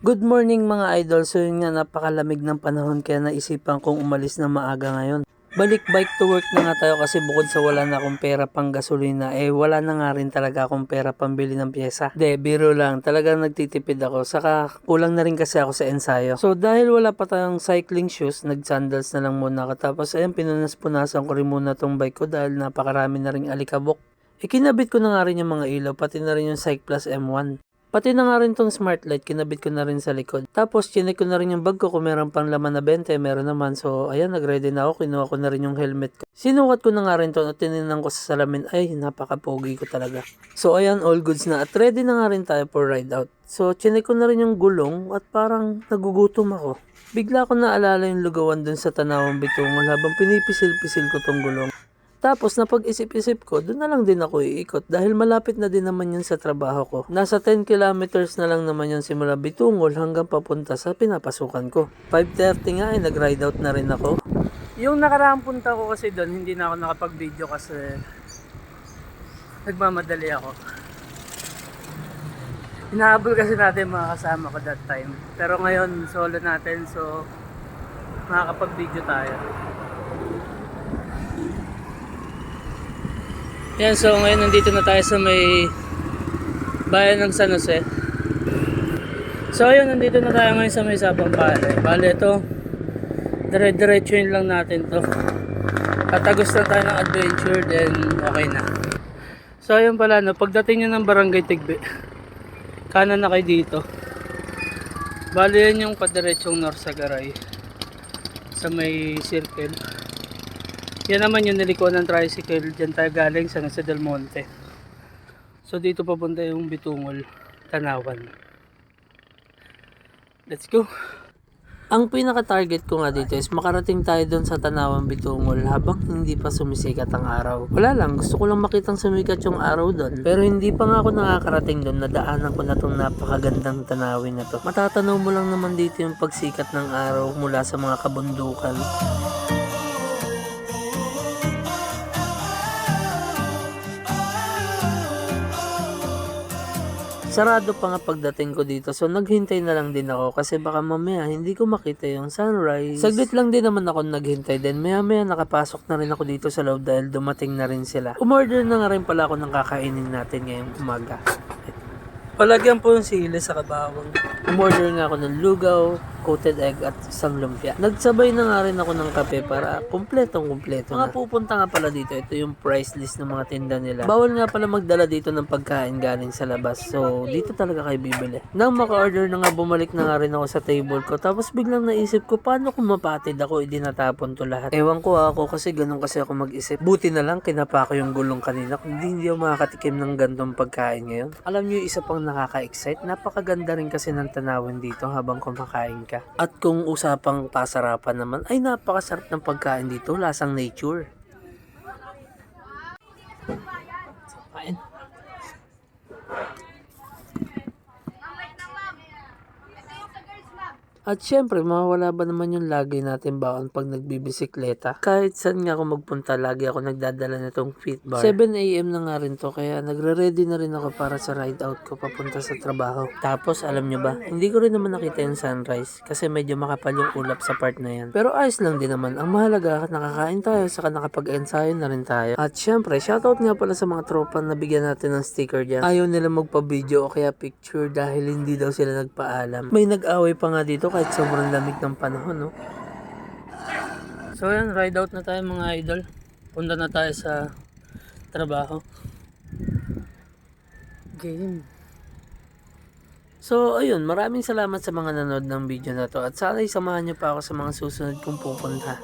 Good morning mga idol. So yun nga, napakalamig ng panahon kaya naisipan kong umalis na maaga ngayon. Balik bike to work na nga tayo kasi bukod sa wala na akong pera pang gasolina, wala na nga rin talaga akong pera pambili ng pyesa. Biro lang. Talagang nagtitipid ako. Saka kulang na rin kasi ako sa ensayo. So dahil wala pa tayong cycling shoes, nag-sandals na lang muna ako. Tapos ayan, pinunas-punasan ko rin muna tong bike ko dahil napakarami na ring alikabok. Ikinabit ko na nga rin yung mga ilaw, pati na rin yung Cyc Plus M1. Pati na nga rin tong smart light, kinabit ko na rin sa likod. Tapos, chinek ko na rin yung bag ko kung meron pang laman na 20, meron naman. So, ayan, nag-ready na ako, kinuha ko na rin yung helmet ko. Sinukat ko na nga rin to at tinignan ko sa salamin, ay, napaka-pogi ko talaga. So, ayan, all goods na. At ready na nga rin tayo for ride out. So, chinek ko na rin yung gulong at parang nagugutom ako. Bigla ko naalala yung lugawan dun sa Tanawang Bitungol habang pinipisil-pisil ko tong gulong. Tapos napag-isip-isip ko, doon na lang din ako iikot dahil malapit na din naman yun sa trabaho ko. Nasa 10 kilometers na lang naman yun simula Bitungol hanggang papunta sa pinapasukan ko. 5:30 nga nag-ride out na rin ako. Yung nakaraang punta ko kasi doon, hindi na ako nakapag-video kasi nagmamadali ako. Hinahabol kasi natin mga kasama ko that time. Pero ngayon, solo natin, so makakapag-video tayo. Yan, so ngayon nandito na tayo sa may bayan ng San Jose. So ayun, nandito na tayo ngayon sa may Sabang Pale. Bale ito, dire-diretsuin lang natin to. Tatagos na tayo ng adventure, then okay na. So ayun pala, no, pagdating nyo ng Barangay Tigbe, kanan na kayo dito. Bale yan yung padiretsong North Sagaray sa may circle. Yan naman yung nilikuan ng tricycle. Diyan tayo galing sa San Jose del Monte. So dito papunta yung Bitungol, Tanawan. Let's go! Ang pinaka-target ko nga dito is makarating tayo doon sa Tanawan, Bitungol habang hindi pa sumisikat ang araw. Wala lang, gusto ko lang makitang sumikat yung araw doon. Pero hindi pa nga ako nakakarating doon, nadaanan ko na itong napakagandang tanawin na to. Matatanaw mo lang naman dito yung pagsikat ng araw mula sa mga kabundukan. Sarado pa nga pagdating ko dito, so naghintay na lang din ako kasi baka mamaya hindi ko makita yung sunrise. Saglit lang din naman ako naghintay, then maya nakapasok na rin ako dito sa loob dahil dumating na rin sila. Umorder na nga rin pala ako ng kakainin natin ngayong umaga. Palagyan po yung sili sa kabawang. Umorder nga ako ng lugaw, coated egg at isang lumpia. Nagsabay na nga rin ako ng kape para kumpletong-kumpleto na. Mga pupunta nga pala dito, ito yung price list ng mga tinda nila. Bawal nga pala magdala dito ng pagkain galing sa labas. So, dito talaga kayo bibili. Nang maka-order na nga, bumalik na nga rin ako sa table ko. Tapos biglang naisip ko, paano kung mapatid ako, natapon to lahat. Ewan ko ako kasi ganun kasi ako mag-isip. Buti na lang, kinapa ko yung gulong kanina. Kung hindi ako makakatikim ng gantong pagkain ngayon. Alam nyo, isa pang nakaka-excite. Napakaganda rin kasi ng tanawin dito habang kumakain ka. At kung usapang pasarapan naman, ay napakasarap ng pagkain dito, lasang nature. Kain. At syempre, mawawala ba naman yung lagi natin baon pag nagbibisikleta? Kahit saan nga ako magpunta, lagi ako nagdadala nitong fit bar. 7 AM na nga rin to, kaya nagre-ready na rin ako para sa ride out ko papunta sa trabaho. Tapos, alam nyo ba, hindi ko rin naman nakita yung sunrise kasi medyo makapal yung ulap sa part na yan. Pero ayos lang din naman. Ang mahalaga, nakakain tayo, saka nakapag-ensayo na rin tayo. At syempre, shoutout nga pala sa mga tropa na bigyan natin ng sticker dyan. Ayaw nila magpa-video o kaya picture dahil hindi daw sila nagpaalam. May nag-away pa nga dito kahit sobrang lamig ng panahon, no? So yan, ride out na tayo mga idol. Punta na tayo sa trabaho. Game. So ayun, maraming salamat sa mga nanood ng video na to at sana isamahan nyo pa ako sa mga susunod kong pupunta.